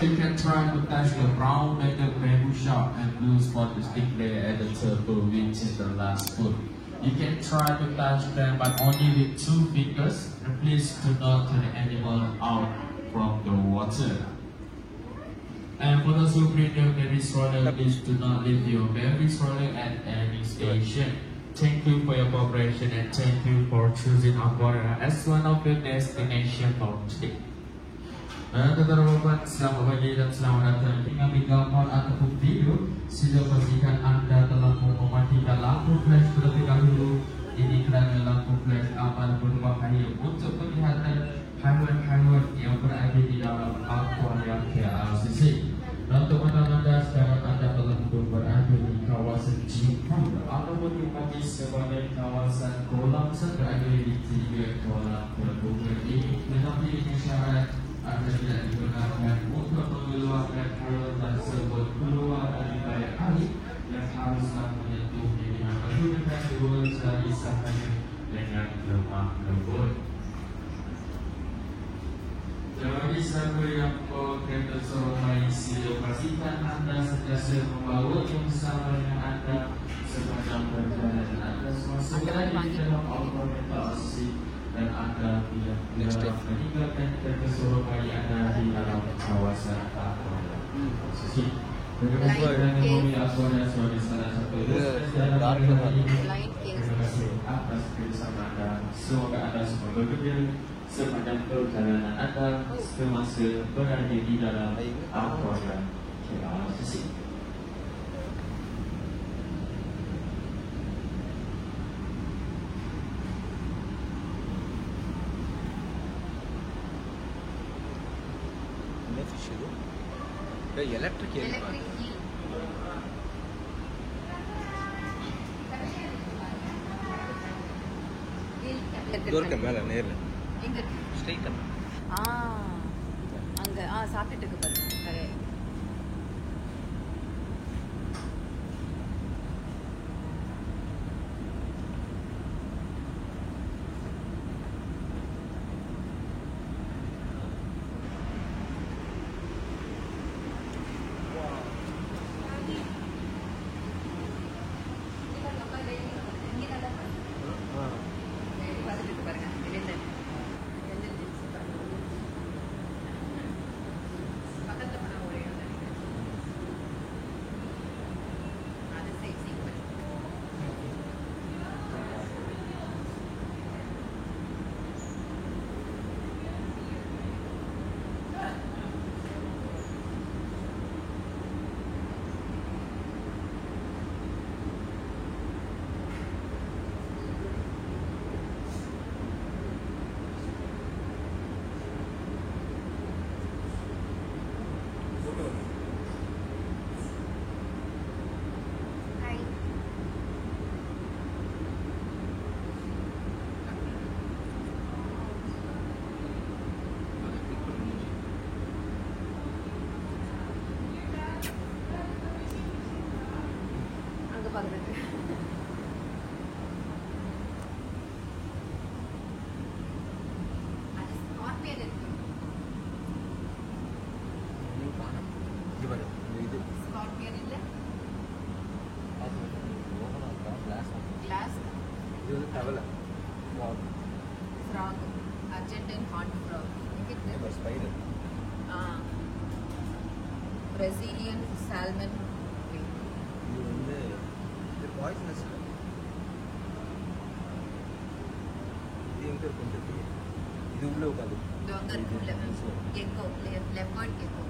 You can try to touch the brown naked bamboo shop and blue spot stick there at the table, which is the last foot. You can try to touch them, but only with 2 fingers. And please do not turn the animal out from the water. And for those who bring your baby stroller, please do not leave your baby stroller at any station. Thank you for your cooperation and thank you for choosing Aquaria as one of your destination for today. Teman-teman, selamat pagi dan selamat datang. Tinggal gambar ataupun video, sudah pastikan Anda telah mematikan lampu flash terlebih dahulu. Ini kerana lampu flash aman berbahaya untuk penglihatan haiwan-haiwan yang berada di dalam akuarium KLCC. Dan untuk anda sekarang Anda telah berada di kawasan Jipun ataupun dipanggil sebagai kawasan kolam berada di 3 kolam berbunga ini. Tetapi dengan syarat Anda tidak dibenarkan untuk mengeluarkan haiwan tersebut keluar dari layak air yang haruslah menyentuh dengan menggunakan dua jari sahaja dengan lemah lembut. Bagi siapa yang kereta Sorong sila pastikan Anda sentiasa membawa yang bersama dengan Anda sepanjang perjalanan Anda semasa berada di dalam orientasi dan Anda tidak meninggalkan kereta Sorong Anda di dalam kawasan Aquarium. Terima kasih kerana memberi Aquarium sebagai salah satu dalam ini. Terima kasih atas kerjasama Anda. Semoga Anda semua bekerja sepanjang perjalanan Anda semasa berada di dalam Aquarium KLCC. Ini fish itu? Electric ya? தூரத்துக்கு மேலே நேரில் எங்க ஸ்ட்ரைட்டாக அங்க சாப்பிட்டுட்டு பாருங்க. Frog, Argentine horned frog. Spider. Brazilian salmon. இது வந்து இது பாய்சனஸ். இது எங்க இருக்கு? இது உள்ள உட்காந்து. இது அங்க இருக்கு. Gecko, leopard gecko.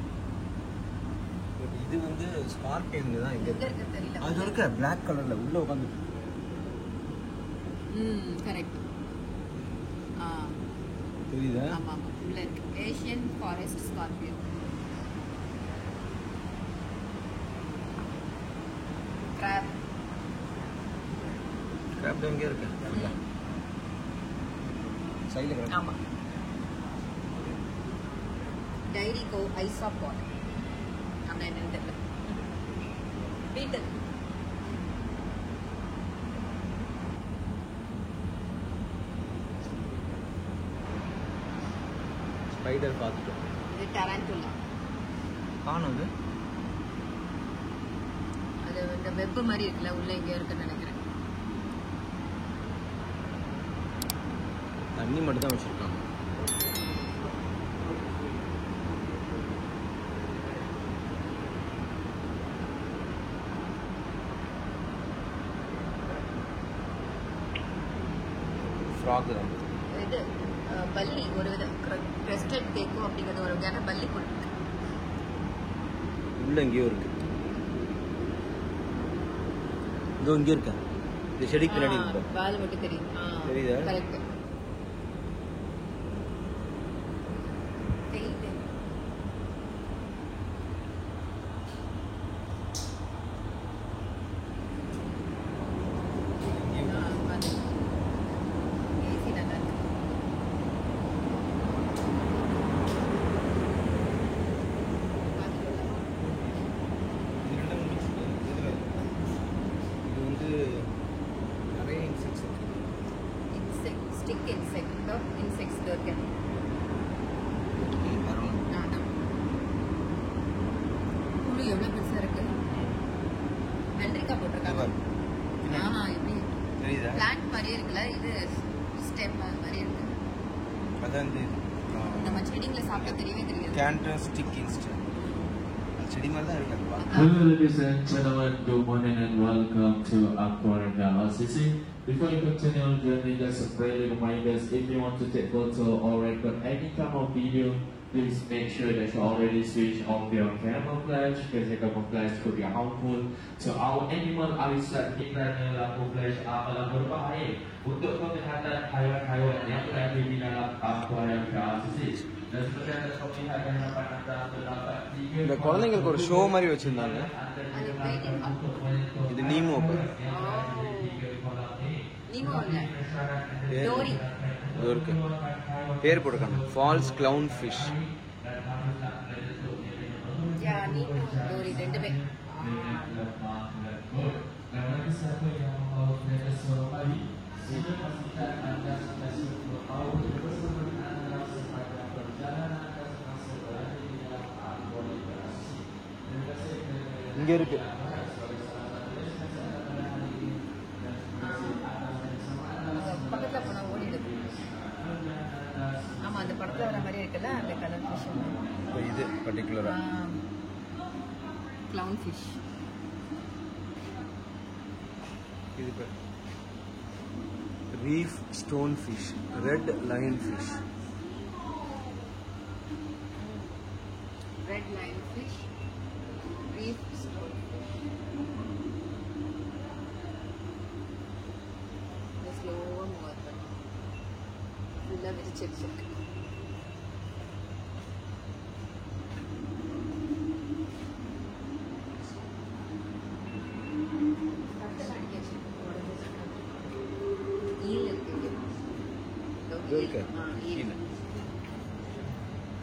இது வந்து ஸ்கார்பியன் தான் இங்க இருக்கு தெரியல. அது இருக்கு Black கலர்ல உள்ள உட்காந்து. கரெக்ட். தெரியுதா? ஆமா உள்ள இருக்கு. Asian forest scorpion. crab. crab எங்க இருக்கு? சைடுல கிடக்கு. ஆமா. டைரி கோ ஐசோபாட். நம்ம என்னன்னு தெரியல. பீட்டல். ஸ்பைடர் பார்த்துட்டோம். இது டாரன்டுலா. காணும் அது அது இந்த வெப் மாதிரி இருக்குல்ல உள்ள எங்கேயோ இருக்குன்னு நினைக்கிறேன். தண்ணி மட்டும் தான் வச்சிருக்காங்க. ஃப்ராக் தான் இது பல்லி ஒரு வித கிரஸ்டட் கேக்கோ அப்படிங்கிறது ஒரு வகையான பல்லி கொடுக்கு. உள்ள எங்கேயோ இருக்கு. இதோ இங்கே இருக்கா இந்த செடிக்கு பின்னாடி இருக்கு. வால் மட்டும் தெரியும். தெரியுதா? கரெக்ட். எவ்வளவு பெருசா இருக்கு. வெள்ளரிக்காய் போட்டிருக்காங்க. பிளான்ட் மாதிரியே இருக்குல்ல. இது ஸ்டெம் மாதிரி இருக்கு. அதான் நம்ம செடிங்களை சாப்பிட்டா தெரியவே தெரியாது. கேண்டஸ்டிக் இன்ஸ்டன்ட் செடி மாதிரி தான் இருக்கு. Hello ladies and gentlemen, good morning and welcome to Aquarium LCC. Before you continue on journey, just a friendly reminders, if you want to take photo or record any kind of video, please make sure that you already switch off your camouflage, because the camouflage could be harmful to our animal habitat. Kerana camouflage adalah berbahaya untuk kesihatan haiwan-haiwan yang berada di dalam Aquarium LCC. Dan seperti yang dapat dilihat dan dapat anda terdapat இந்த குழந்தைங்களுக்கு ஒரு show மாதிரி வச்சிருந்தாங்க. இது Nemo. Nemo இல்ல, Tory. இருக்கு பேர் போட்டுருக்காங்க. False clown fish. Yeah Nemo Dory ரெண்டுமே. இங்க இருக்கு. பக்கத்துல போனா ஓடிடுது. ஆமா, அந்த படத்துல வர மாதிரி இருக்குல்ல அந்த கலர் ஃபிஷ். இது பர்టిక్యులரா கிளவுன் ஃபிஷ். இது பேர் reef stone fish, red lion fish. Red lion fish, reef stone fish. ஸ்லோவா மூவ் ஆகுது. ஃபுல்லா விரிச்சிருச்சு.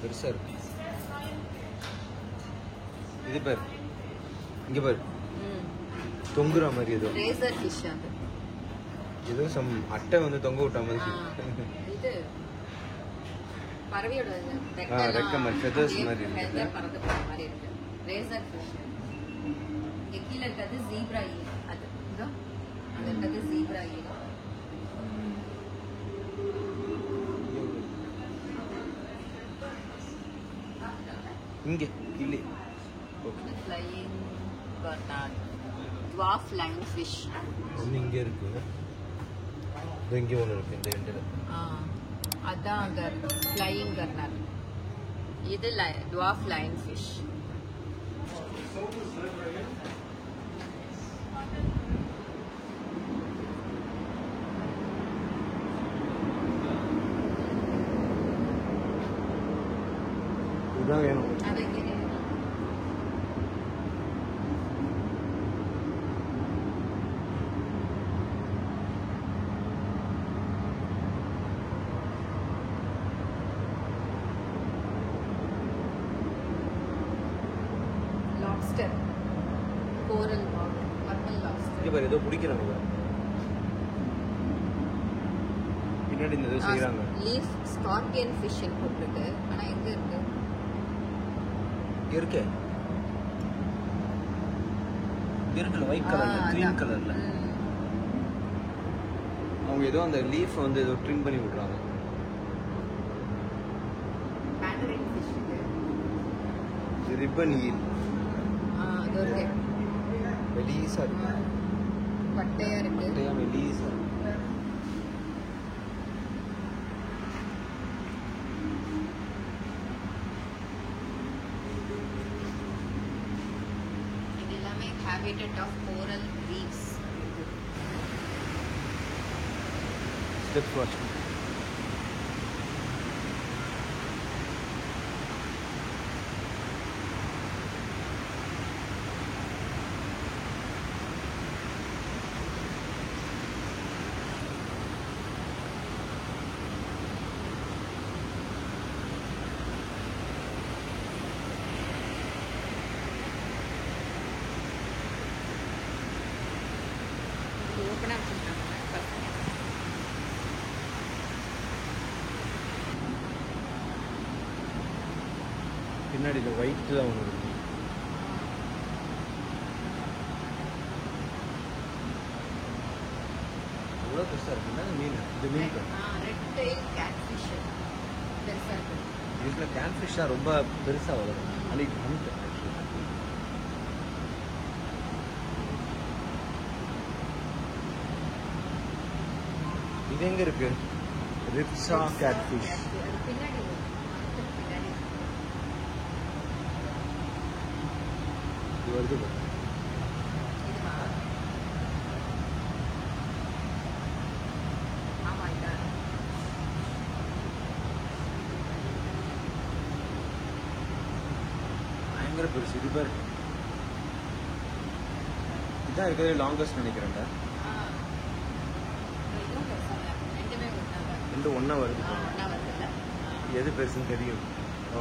பெருசா இருக்கு. இது பேர் இங்க பேர் தொங்குற மாதிரி ஏதோ ரேசர் ஃபிஷ். அது ஏதோ சம் அட்டை வந்து தொங்க விட்ட மாதிரி. இது பறவையோட ரெக்க மாதிரி ஃபெதர்ஸ் மாதிரி இருக்கு. பறந்து போற மாதிரி இருக்கு. Razor fish. இங்க கீழ இருக்கிறது ஜீப்ரா ஈல். அது இதோ அங்க இருக்கிறது ஜீப்ரா ஈல். இங்க இல்ல. Okay. Flying gurnard, dwarf lion fish. ஒன்னு இங்க இருக்கு. இங்க ஒன்னு இருக்கு இந்த எண்ட்ல. அதான் அங்க ஃப்ளையிங் கர்னாட். இது டுவார்ஃப் லைன் ஃபிஷ். இதான் வேணும். அது இங்க லாப்ஸ்டர், கோரல் ராக், பர்பிள் லாப்ஸ்டர். இங்க பாரு ஏதோ பிடிக்கிறாங்க. பின்னாடி இந்த ஏதோ செய்றாங்க. லீஃப் ஸ்கார்பியன் ஃபிஷ் போட்டுருக்கு. ஆனா எங்க இருக்கு? இங்க இருக்கு. இருக்குல்ல ஒயிட் கலர்ல க்ரீன் கலர்ல அவங்க ஏதோ அந்த லீஃப் வந்து ஏதோ ட்ரிம் பண்ணி விடுறாங்க. ரிப்பன் ஈல் மெலீஸா இருக்கு. பட்டையா இருக்கு. பட்டையா மெலீஸா. இது எல்லாமே habitat of coral reefs. Let's watch. ஓப்பனா வச்சிருக்காங்க. பின்னாடி இந்த ஒயிட் தான் ஒன்று இருக்கு. எவ்வளோ பெருசாக இருக்குன்னா மீன். இந்த மீன் ரெட் டெயில் கேட்ஃபிஷ் பெருசா இருக்கு. இதில் கேட்ஃபிஷ் தான் ரொம்ப பெருசாக வளரும். அன்னைக்கு ஹண்ட் இது எங்கே இருக்கு? ரிப்ஸா கேட்ஃபிஷ். பின்னாடி பின்னாடி இது வருது. இதுவா? ஆமா இதான். பயங்கர பெருசு. இது பேர் இதான் இருக்கிறது லாங்கஸ்ட் நினைக்கிறேன்டா. இதுவும் பெருசா இல்லை. ரெண்டுமே ஒன்றாங்க. ரெண்டு ஒன்றா வருது. ஒன்றா வருதுல்ல. எது பெருசுன்னு தெரியும்.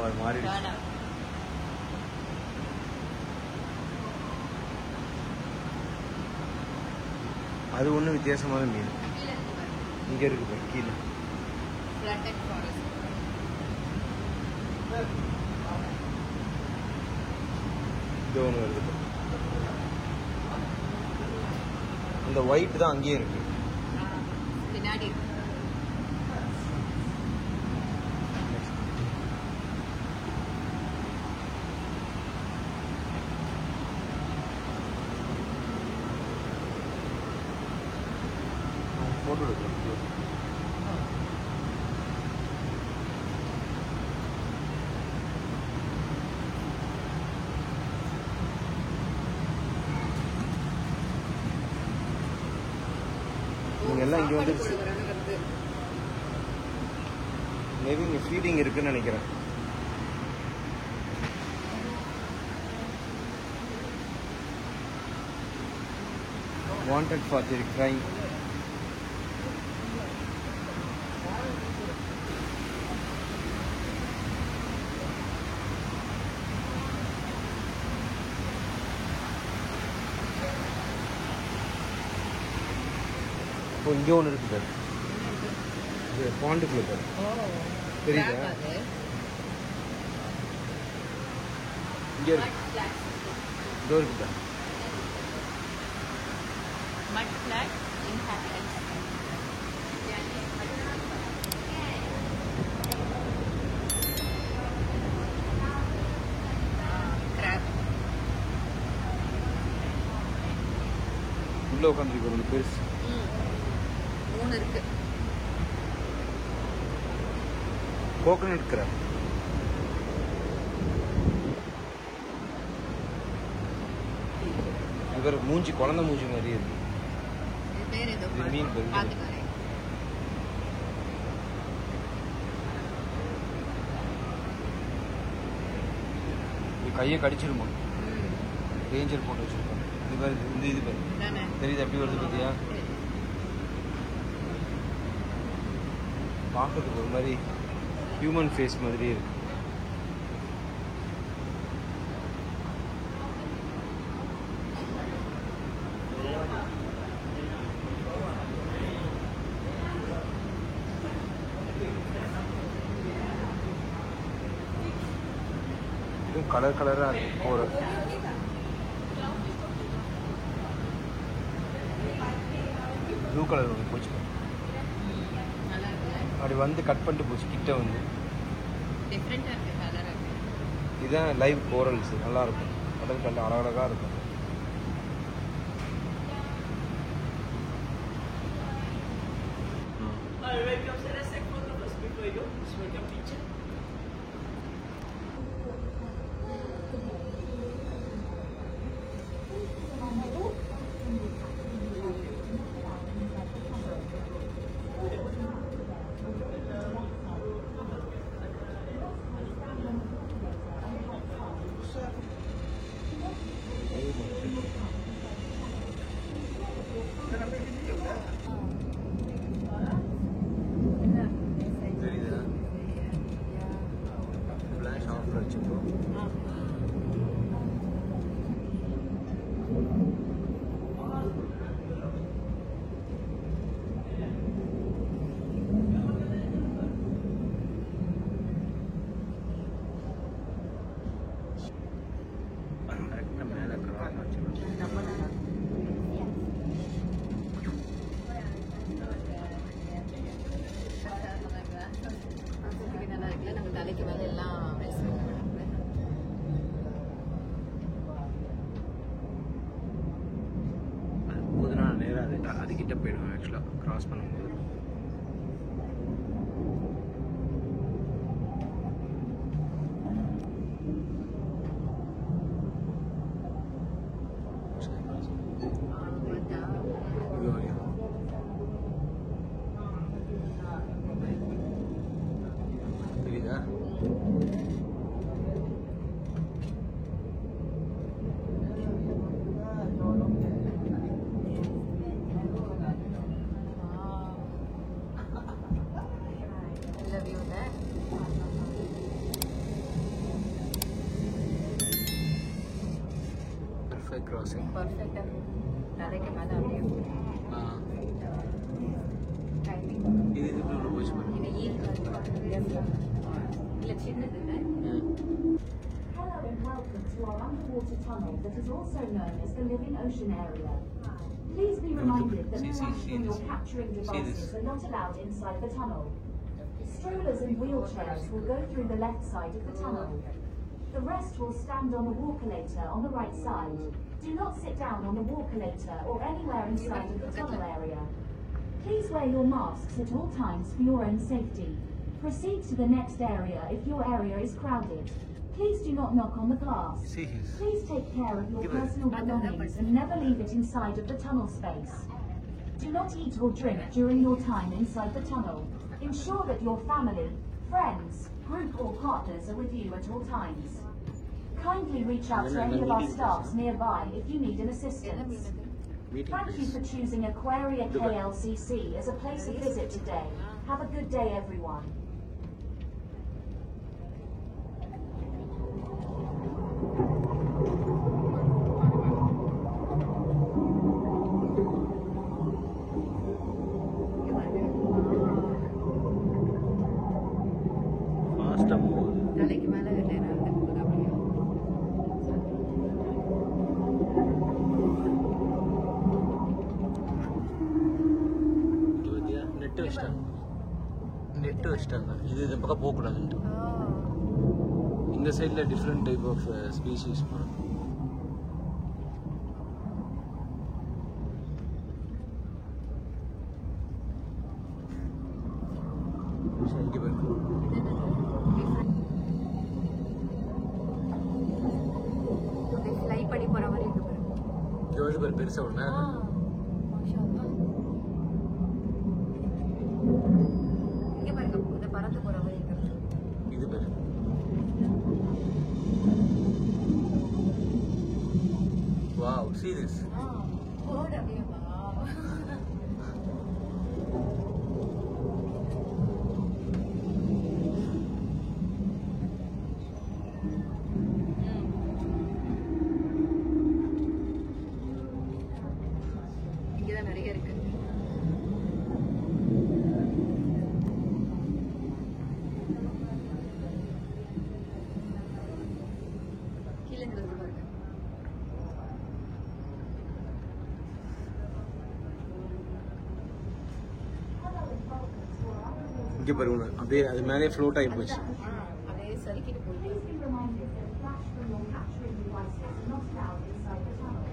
அது மாறிடுச்சு. வேணாம். அது ஒன்றும் வித்தியாசமான மீன். கீழே இருக்கு பாரு. இங்கே இருக்குது கீழே. Flooded forest. இது ஒன்று வருது. அந்த ஒயிட் தான் அங்கேயே இருக்கு. பின்னாடி இருக்கு. ஃபோட்டோ எடுக்கலாம். நீங்கள் எல்லாம் இங்கே வந்துருச்சு. மேபி இங்கே ஃபீடிங் இருக்குன்னு நினைக்கிறேன். Wanted for their crime. இப்போ இங்கே ஒன்று இருக்குது பாரு. இது பாண்டுக்குள்ள பாரு. தெரியுதா? இங்கே இருக்கு. இதோ இருக்குதா? Mud flat inhabitants. Crab. உள்ள உட்காந்துருக்கு ஒன்று பெருசு. 3 இருக்கு. Coconut crab. இவர் மூஞ்சி குழந்தை மூஞ்சி மாதிரி இருக்கு. இது பேர் ஏதோ இது மீன் பேரு. பாத்துக்கறேன். இது கையை கடிச்சிருமா? டேஞ்சர் போட்டு வச்சிருப்பாங்க. இது பேர் இது பேர் தானே? தெரியுது எப்படி வருது பார்த்தியா? பார்க்கறதுக்கு ஒரு மாதிரி ஹியூமன் ஃபேஸ் மாதிரி இருக்கு. இதுவும் கலர் கலராக இருக்கு. ஒரு ப்ளூ கலர் ஒன்று போச்சு. நல்லா இருக்குல்ல? அப்படி வந்து கட் பண்ணிட்டு போச்சு கிட்ட வந்து. டிஃப்ரெண்ட்டாக இருக்குது கலர். இதுதான் லைவ் கோரல்ஸ், நல்லாயிருக்கும். கடல் கண்டு அழகழகாக இருக்கும். அதுக்கிட்ட போயிடுவேன் ஆக்சுவலாக கிராஸ் பண்ணும்போது. தெரியுதா? Crossing. Perfect. Tadeke mala apdiye. இது ப்ளூ போச்சு பாரு. இது இல்ல சின்னது இல்ல. Hello and welcome to our underwater tunnel that is also known as the Living Ocean Area. Please be reminded that no action or capturing devices are not allowed inside the tunnel. Strollers and wheelchairs will go through the left side of the tunnel. The rest will stand on the walkulator on the right side. Do not sit down on the walkulator or anywhere inside of the tunnel area. Please wear your masks at all times for your own safety. Proceed to the next area if your area is crowded. Please do not knock on the glass. Please take care of your personal belongings and never leave it inside of the tunnel space. Do not eat or drink during your time inside the tunnel. Ensure that your family, friends, group or partners are with you at all times. Kindly reach out to any of our staffs nearby if you need an assistance. Thank you for choosing Aquaria KLCC as a place of visit today. Have a good day, everyone. தலைக்கு மேல net வச்சிட்டாங்க. இது இந்த பக்கம் போகக்கூடாதுன்ட்டு. இந்த சைடில் different type of species இங்கே போயிருக்கோம். ஃப்ளை பண்ணி போற மாதிரி இருக்கு பாரு. இது வந்து பேர் பெருசா ஒண்ணு. இங்க பாருங்க, இந்த பறந்து போற மாதிரி இருக்கு. இது பேர் wow, see this. bird அப்படியே வா. இங்கதான் நிறைய இருக்கு. கீழே இருந்து பாருங்க. இங்கே பாருங்க அப்படியே அது மேலே ஃப்ளோட் ஆகி போச்சு. அப்படியே சறுக்கிட்டு போயிட்டு Please be reminded that flash from your capturing devices are not allowed inside the tunnel.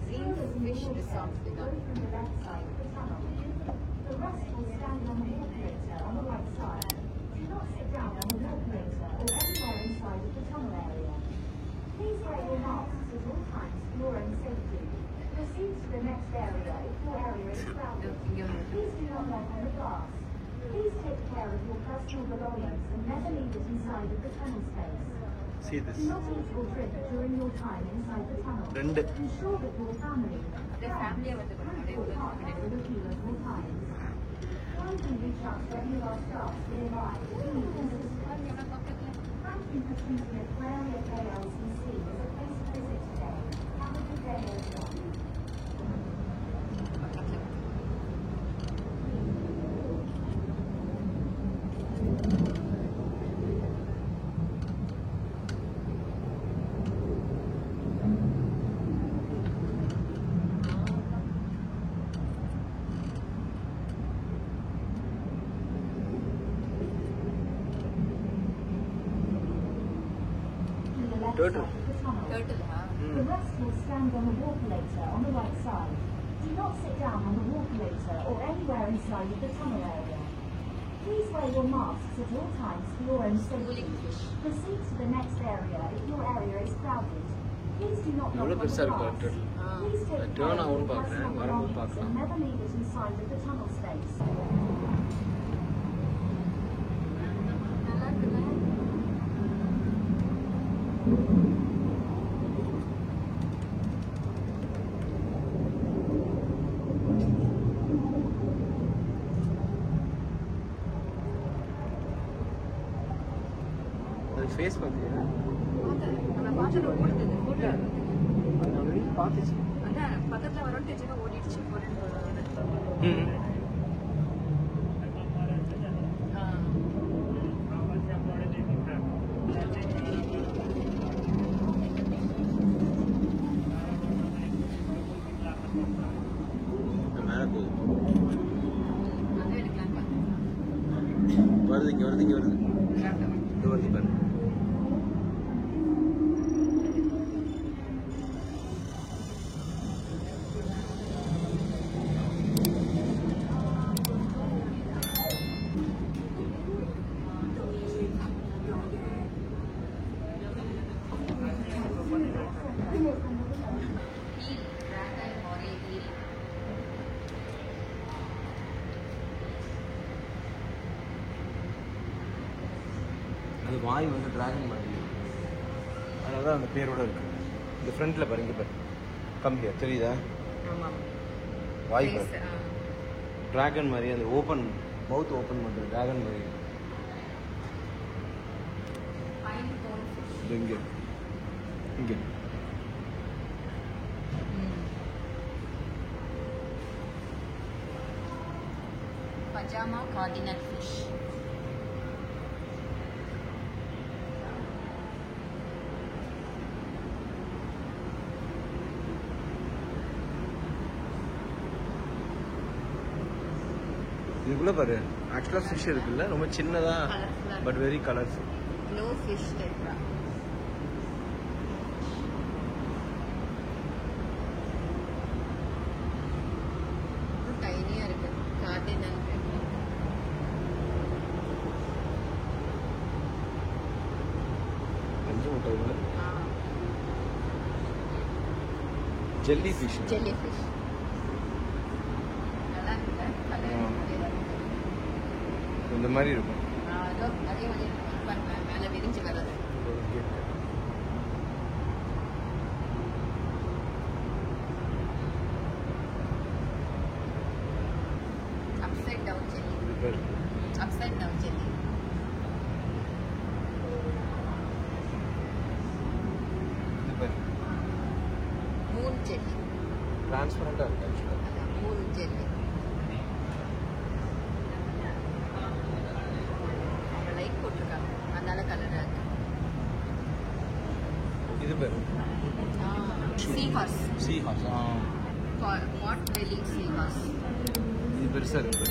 Green Fish Resort Go from the left side of the tunnel. The rest will stand on the walkulator on the right side. Do not sit down on the walkulator or anywhere inside of the tunnel area. Please wear your masks at all times for your own safety. Proceed to the next area if your area is crowded. Please do not knock on the glass. Please take care of your personal belongings and never leave it inside of the tunnel space. See this. Do not eat or drink during your time inside the tunnel. ரெண்டு Ensure that your family அப்படியே ஃபேமிலியா வந்து அப்படியே will உள்ள partner with a queue at all times. Kindly reach out to any of our staff nearby if you need assistance. Thank you for choosing Aquaria KLCC as a place to visit today. Have a good day, everyone. To the left Turtle. side of the tunnel. டர்ட்டிலா The rest will stand on the walkulator on the right side. Do not sit down on the walkulator or anywhere inside of the tunnel area. Please wear your masks at all times for your own safety. Proceed to the next area if your area is crowded. Please do not knock எவ்வளோ on the பெருசாக இருக்கு glass. turtle. Please take நான் care turn of your ஆகும்னு பார்க்குறேன், personal வரும்போது belongings பார்க்கலாம். and never leave it inside of the tunnel space. நல்லா இருக்குல்ல அது ஃபேஸ் பார்த்தியா? நம்ம பார்த்தது ஓடுது போட்டோ அது ஆல்ரெடி பார்த்துச்சு. அதான் பக்கத்துல வரோன்னு தெரிஞ்சு ஓடிடுச்சு போட்டு ம் மேலே போகுது. அதான் எடுக்கலாம் வருது இங்கே வருது இங்கே வருது இது வருது பாரு. அது வாய் வந்து டிராகன் மாதிரி இருக்கு. அதனால தான் அந்த பேரோட இருக்கு. இந்த ஃப்ரண்ட்டில் பாருங்க பாரு கம்மியாக தெரியுதா? ஆமாம் வாய் பாரு டிராகன் மாதிரி அந்த ஓப்பன் மவுத் ஓப்பன் பண்ணுறது டிராகன் மாதிரி இருக்கு. இது இங்கே இங்கே பஜாமா கார்டினல் ஃபிஷ் இதுக்குள்ளே பாரு ஆக்சுவலாக ஃபிஷ் இருக்குல்ல ரொம்ப சின்னதாக Colourful-ஆ but very colourful. Glow fish tetra டைனியாக இருக்கு கார்டினல் அஞ்சு முட்டை ஜெல்லி ஃபிஷ். ஜெல்லி ஃபிஷ் நல்லா இருக்குல்ல கலர் இந்த மாதிரி இருக்கும். அதோ அதே மாதிரி மேலே விரிஞ்சு வர்றது upside down jelly இது பேர் upside down jelly இது பேர் moon jelly டிரான்ஸ்பரண்டாக இருக்கு ஆக்சுவலாக. moon jelly அவங்க லைட் போட்டிருக்காங்க அதனால கலராக இருக்கு இது பேர் seahorse seahorse. pot belly seahorse இது பெருசாக இருக்கு.